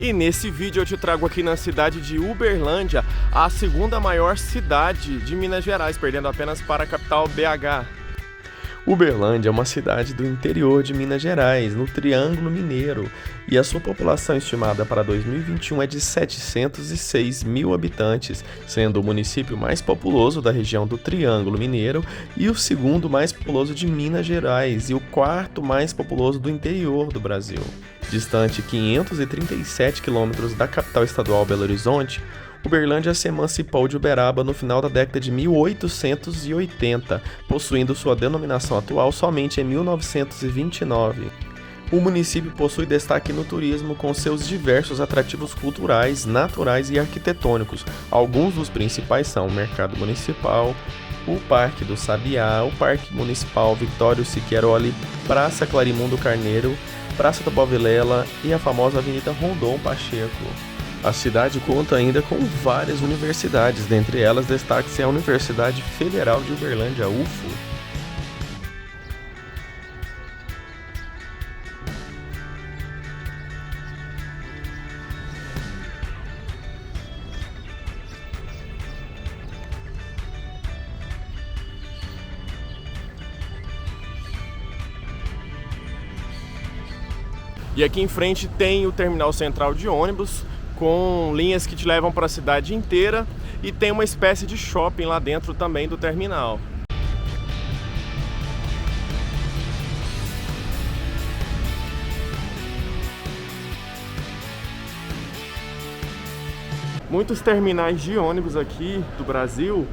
E nesse vídeo eu te trago aqui na cidade de Uberlândia, a segunda maior cidade de Minas Gerais, perdendo apenas para a capital BH. Uberlândia é uma cidade do interior de Minas Gerais, no Triângulo Mineiro, e a sua população estimada para 2021 é de 706 mil habitantes, sendo o município mais populoso da região do Triângulo Mineiro e o segundo mais populoso de Minas Gerais e o quarto mais populoso do interior do Brasil. Distante 537 quilômetros da capital estadual Belo Horizonte, Uberlândia se emancipou de Uberaba no final da década de 1880, possuindo sua denominação atual somente em 1929. O município possui destaque no turismo com seus diversos atrativos culturais, naturais e arquitetônicos. Alguns dos principais são o Mercado Municipal, o Parque do Sabiá, o Parque Municipal Victório Siqueiroli, Praça Clarimundo Carneiro, Praça Tubal Vilela e a famosa Avenida Rondon Pacheco. A cidade conta ainda com várias universidades, dentre elas destaque-se a Universidade Federal de Uberlândia, UFO. E aqui em frente tem o terminal central de ônibus, com linhas que te levam para a cidade inteira, e tem uma espécie de shopping lá dentro também do terminal. Muitos terminais de ônibus aqui do Brasil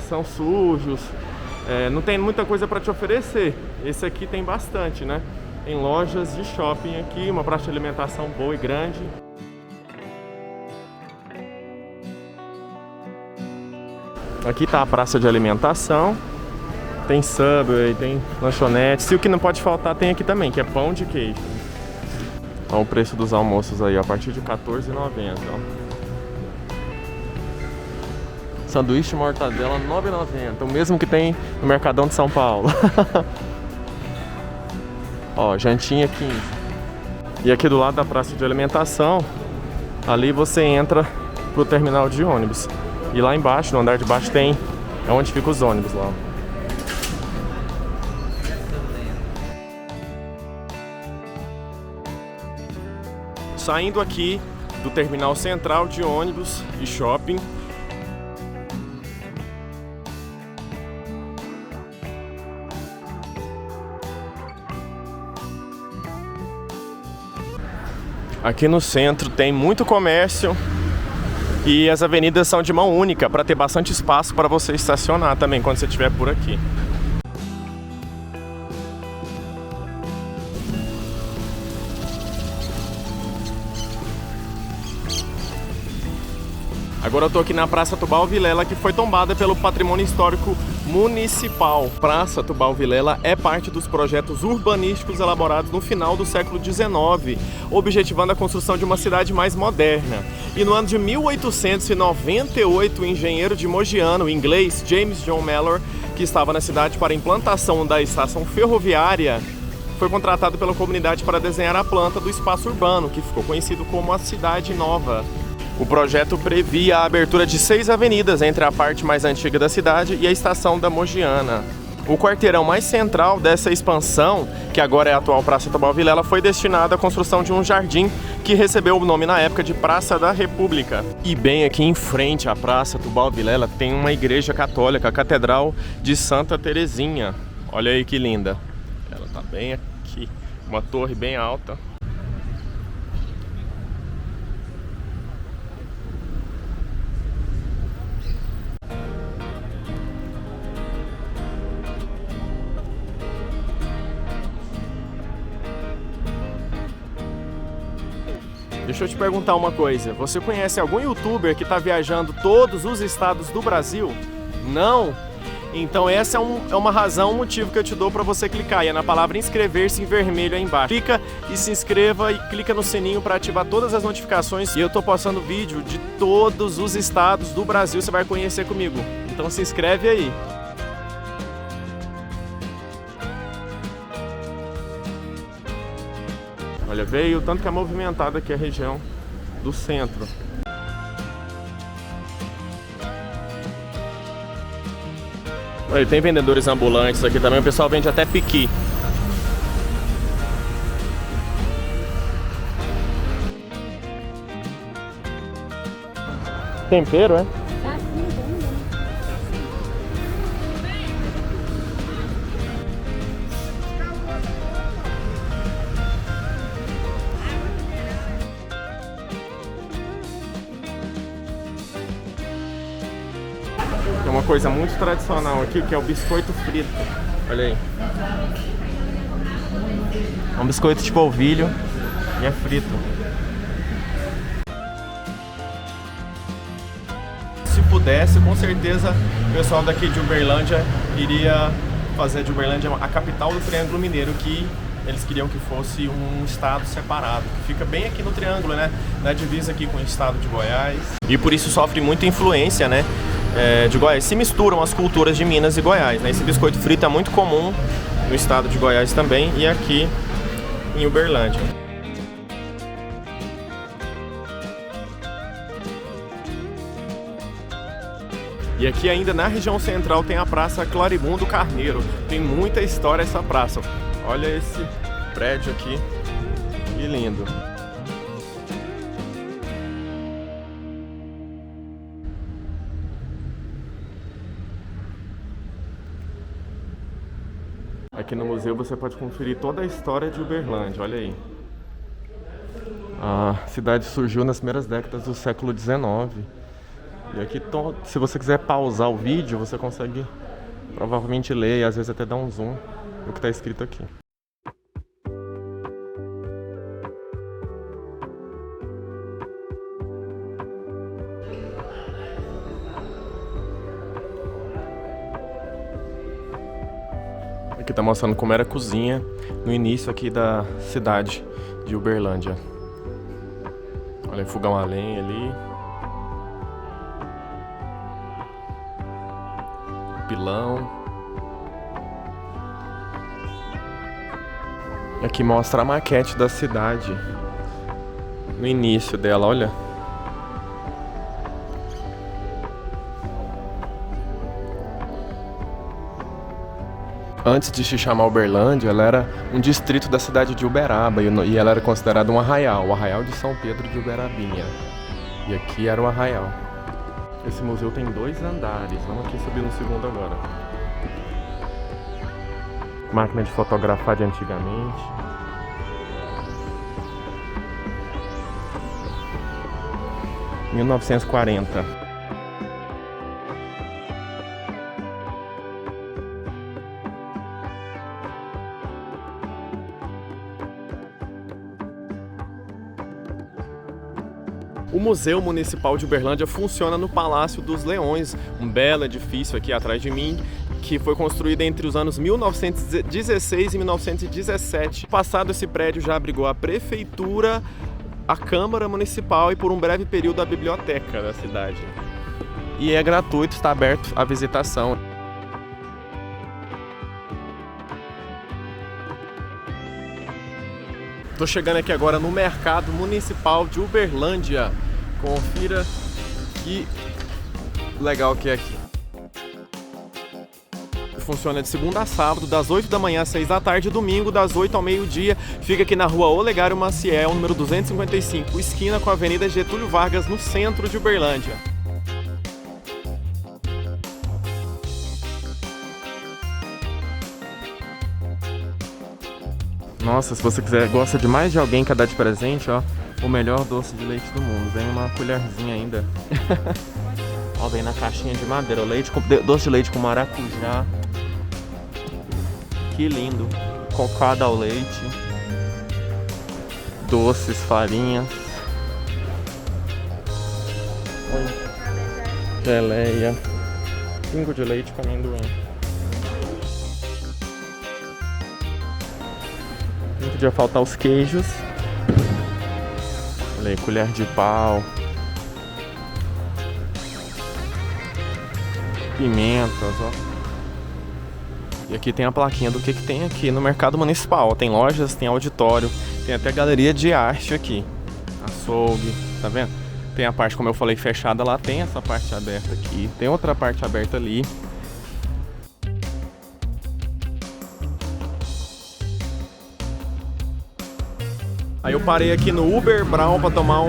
são sujos, não tem muita coisa para te oferecer. Esse aqui tem bastante, né? Tem lojas de shopping aqui, uma praça de alimentação boa e grande. Aqui tá a praça de alimentação, tem Subway, tem lanchonete. Se o que não pode faltar tem aqui também, que é pão de queijo. Olha o preço dos almoços aí, ó, a partir de R$14,90. Sanduíche de mortadela R$9,90, o mesmo que tem no Mercadão de São Paulo. Ó, jantinha 15. E aqui do lado da praça de alimentação, ali você entra pro terminal de ônibus. E lá embaixo, no andar de baixo, é onde ficam os ônibus lá. Saindo aqui do terminal central de ônibus e shopping, aqui no centro tem muito comércio e as avenidas são de mão única para ter bastante espaço para você estacionar também quando você estiver por aqui. Agora eu tô aqui na Praça Tubal Vilela, que foi tombada pelo Patrimônio Histórico Municipal. Praça Tubal Vilela é parte dos projetos urbanísticos elaborados no final do século XIX, objetivando a construção de uma cidade mais moderna. E no ano de 1898, o engenheiro de Mogiano, o inglês James John Mellor, que estava na cidade para a implantação da estação ferroviária, foi contratado pela comunidade para desenhar a planta do espaço urbano, que ficou conhecido como a Cidade Nova. O projeto previa a abertura de 6 avenidas entre a parte mais antiga da cidade e a estação da Mogiana. O quarteirão mais central dessa expansão, que agora é a atual Praça Tubal Vilela, foi destinado à construção de um jardim que recebeu o nome na época de Praça da República. E bem aqui em frente à Praça Tubal Vilela tem uma igreja católica, a Catedral de Santa Terezinha. Olha aí que linda. Ela tá bem aqui, uma torre bem alta. Deixa eu te perguntar uma coisa, você conhece algum youtuber que está viajando todos os estados do Brasil? Não? Então essa é uma razão, um motivo que eu te dou para você clicar, e é na palavra inscrever-se em vermelho aí embaixo. Clica e se inscreva e clica no sininho para ativar todas as notificações, e eu tô postando vídeo de todos os estados do Brasil, você vai conhecer comigo. Então se inscreve aí. Olha, veio tanto que é movimentada aqui a região do centro. Olha, tem vendedores ambulantes aqui também, o pessoal vende até piqui. Tempero, é? Tem uma coisa muito tradicional aqui, que é o biscoito frito. Olha aí. É um biscoito de polvilho e é frito. Se pudesse, com certeza o pessoal daqui de Uberlândia iria fazer de Uberlândia a capital do Triângulo Mineiro, que eles queriam que fosse um estado separado, que fica bem aqui no Triângulo, né? Na divisa aqui com o estado de Goiás. E por isso sofre muita influência, né? De Goiás. Se misturam as culturas de Minas e Goiás, né? Esse biscoito frito é muito comum no estado de Goiás também e aqui em Uberlândia. E aqui ainda na região central tem a Praça Clarimundo Carneiro. Tem muita história essa praça. Olha esse prédio aqui, que lindo. Aqui no museu você pode conferir toda a história de Uberlândia, olha aí. A cidade surgiu nas primeiras décadas do século XIX. E aqui, se você quiser pausar o vídeo, você consegue provavelmente ler e às vezes até dar um zoom no que está escrito aqui. Aqui está mostrando como era a cozinha no início aqui da cidade de Uberlândia. Olha, fogão a lenha ali. Pilão. E aqui mostra a maquete da cidade no início dela, olha. Antes de se chamar Uberlândia, ela era um distrito da cidade de Uberaba e ela era considerada um arraial, o Arraial de São Pedro de Uberabinha. E aqui era o arraial. Esse museu tem 2 andares, vamos aqui subir no segundo agora. Máquina de fotografar de antigamente. Em 1940. O Museu Municipal de Uberlândia funciona no Palácio dos Leões, um belo edifício aqui atrás de mim, que foi construído entre os anos 1916 e 1917. Passado esse prédio já abrigou a prefeitura, a Câmara Municipal e por um breve período a biblioteca da cidade. E é gratuito, está aberto à visitação. Estou chegando aqui agora no Mercado Municipal de Uberlândia. Confira que legal que é aqui. Funciona de segunda a sábado, das 8 da manhã às 6 da tarde, e domingo das 8 ao meio-dia. Fica aqui na rua Olegário Maciel, número 255, esquina com a Avenida Getúlio Vargas, no centro de Uberlândia. Nossa, se você gosta de mais de alguém que dar de presente, ó, o melhor doce de leite do mundo. Vem uma colherzinha ainda. Ó, vem na caixinha de madeira. Doce de leite com maracujá. Que lindo. Cocada ao leite. Doces, farinhas. Geleia. Pingo de leite com amendoim. Não podia faltar os queijos. Olha aí, colher de pau. Pimentas, ó. E aqui tem a plaquinha do que tem aqui no Mercado Municipal. Tem lojas, tem auditório, Tem até galeria de arte aqui. Açougue, tá vendo? Tem a parte, como eu falei, fechada lá. Tem essa parte aberta aqui. Tem outra parte aberta ali. Aí eu parei aqui no Uber Brown para tomar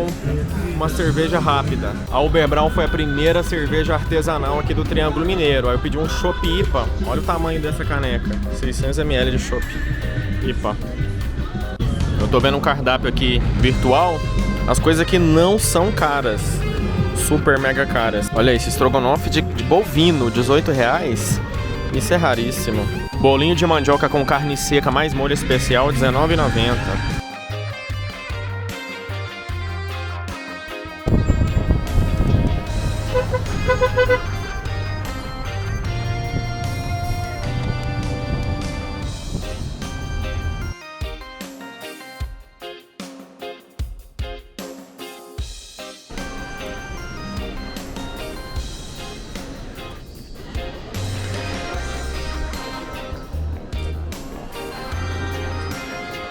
uma cerveja rápida. A Uber Brown foi a primeira cerveja artesanal aqui do Triângulo Mineiro. Aí eu pedi um Chopp IPA. Olha o tamanho dessa caneca. 600 ml de Chopp IPA. Eu tô vendo um cardápio aqui virtual. As coisas aqui não são caras. Super mega caras. Olha aí, esse estrogonofe de bovino, R$18. Isso é raríssimo. Bolinho de mandioca com carne seca mais molho especial, R$19,90.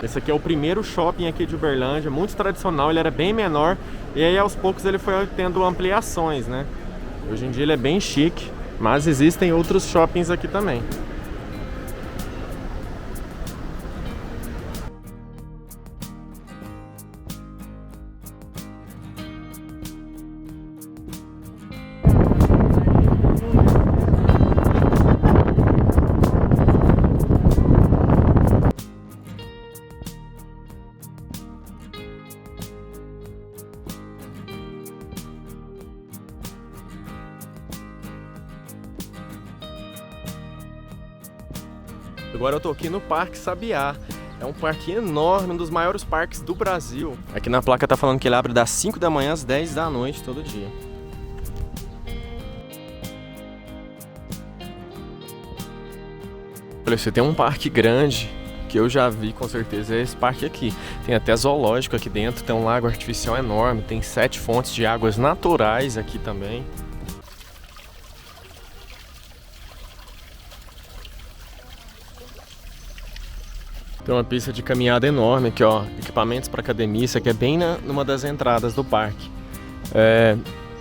Esse aqui é o primeiro shopping aqui de Uberlândia, muito tradicional, ele era bem menor e aí aos poucos ele foi tendo ampliações, né? Hoje em dia ele é bem chique, mas existem outros shoppings aqui também. Agora eu tô aqui no Parque Sabiá. É um parque enorme, um dos maiores parques do Brasil. Aqui na placa tá falando que ele abre das 5 da manhã às 10 da noite todo dia. Olha, você tem um parque grande que eu já vi com certeza, é esse parque aqui. Tem até zoológico aqui dentro, tem um lago artificial enorme, tem 7 fontes de águas naturais aqui também. Tem uma pista de caminhada enorme aqui, ó, equipamentos para academia, isso aqui é bem numa das entradas do parque.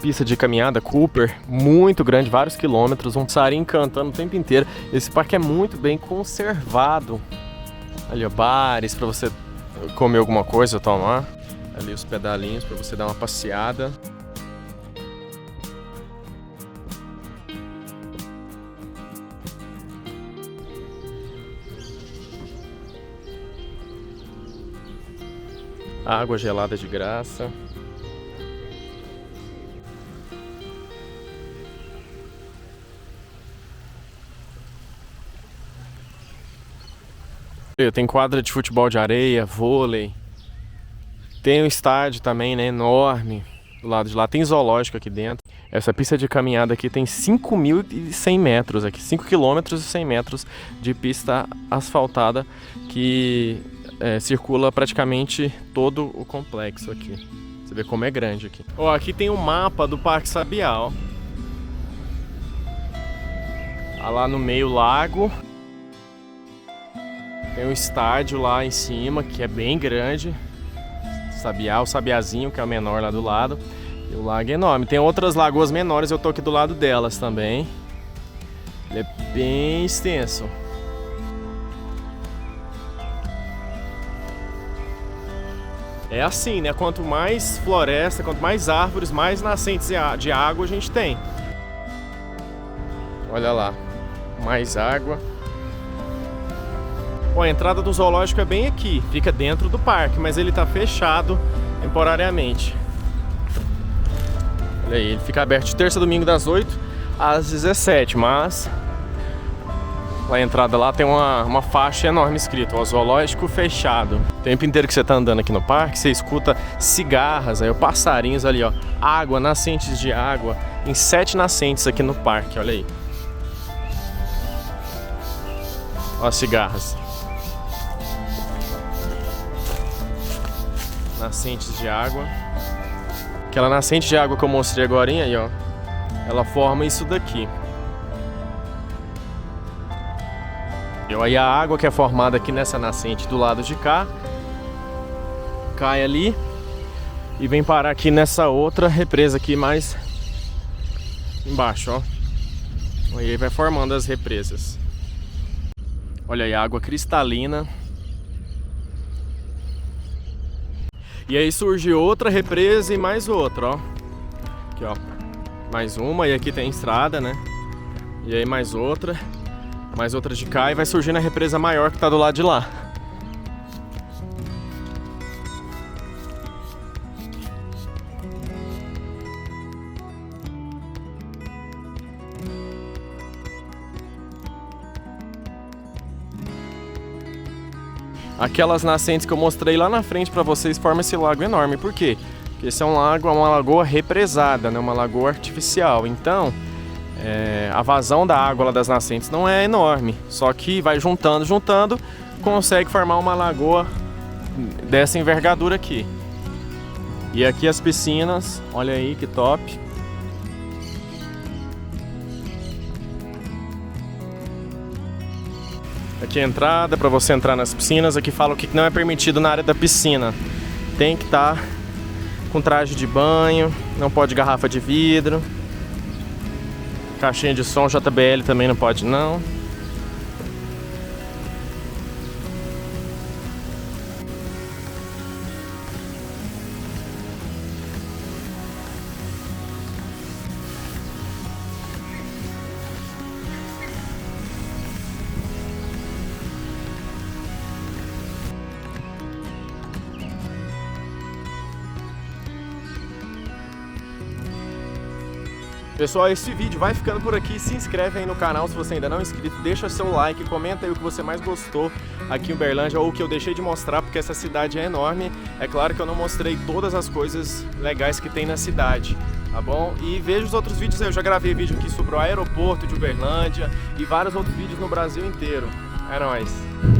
Pista de caminhada Cooper, muito grande, vários quilômetros, um passarinho cantando o tempo inteiro. Esse parque é muito bem conservado. Ali, ó, bares para você comer alguma coisa ou tomar. Ali os pedalinhos para você dar uma passeada. Água gelada de graça. Tem quadra de futebol de areia, vôlei. Tem um estádio também, né, enorme. Do lado de lá tem zoológico aqui dentro. Essa pista de caminhada aqui tem 5.100 metros aqui, 5 km e 100 metros de pista asfaltada que circula praticamente todo o complexo aqui. Você vê como é grande aqui. Ó, aqui tem um mapa do Parque Sabiá, ó. Tá lá no meio lago. Tem um estádio lá em cima, que é bem grande. Sabiá, o Sabiazinho, que é o menor lá do lado. E o lago é enorme. Tem outras lagoas menores, eu tô aqui do lado delas também. Ele é bem extenso. É assim, né? Quanto mais floresta, quanto mais árvores, mais nascentes de água a gente tem. Olha lá, mais água. Bom, a entrada do zoológico é bem aqui, fica dentro do parque, mas ele tá fechado temporariamente. Olha aí, ele fica aberto de terça a domingo das 8 às 17, mas a entrada lá tem uma faixa enorme escrita, ó, zoológico fechado. O tempo inteiro que você tá andando aqui no parque, você escuta cigarras, aí, ó, passarinhos ali, ó, água, nascentes de água, em 7 nascentes aqui no parque, olha aí. Ó as cigarras. Nascentes de água. Aquela nascente de água que eu mostrei agora aí, ó, ela forma isso daqui. E aí a água que é formada aqui nessa nascente do lado de cá cai ali e vem parar aqui nessa outra represa aqui mais embaixo, ó. E aí vai formando as represas. Olha aí, água cristalina. E aí surge outra represa e mais outra, ó. Aqui, ó. Mais uma, e aqui tem estrada, né? E aí mais outra de cá, e vai surgindo a represa maior que tá do lado de lá. Aquelas nascentes que eu mostrei lá na frente pra vocês formam esse lago enorme. Por quê? Porque esse é um lago, é uma lagoa represada, né? Uma lagoa artificial. Então, a vazão da água lá das nascentes não é enorme. Só que vai juntando, consegue formar uma lagoa dessa envergadura aqui. E aqui as piscinas, olha aí que top. Aqui a entrada para você entrar nas piscinas. Aqui fala o que não é permitido na área da piscina. Tem que estar com traje de banho, não pode garrafa de vidro. Caixinha de som JBL também não pode não. Pessoal, esse vídeo vai ficando por aqui. Se inscreve aí no canal se você ainda não é inscrito. Deixa seu like, comenta aí o que você mais gostou aqui em Uberlândia ou o que eu deixei de mostrar, porque essa cidade é enorme. É claro que eu não mostrei todas as coisas legais que tem na cidade, tá bom? E veja os outros vídeos aí. Eu já gravei vídeo aqui sobre o aeroporto de Uberlândia e vários outros vídeos no Brasil inteiro. É nóis!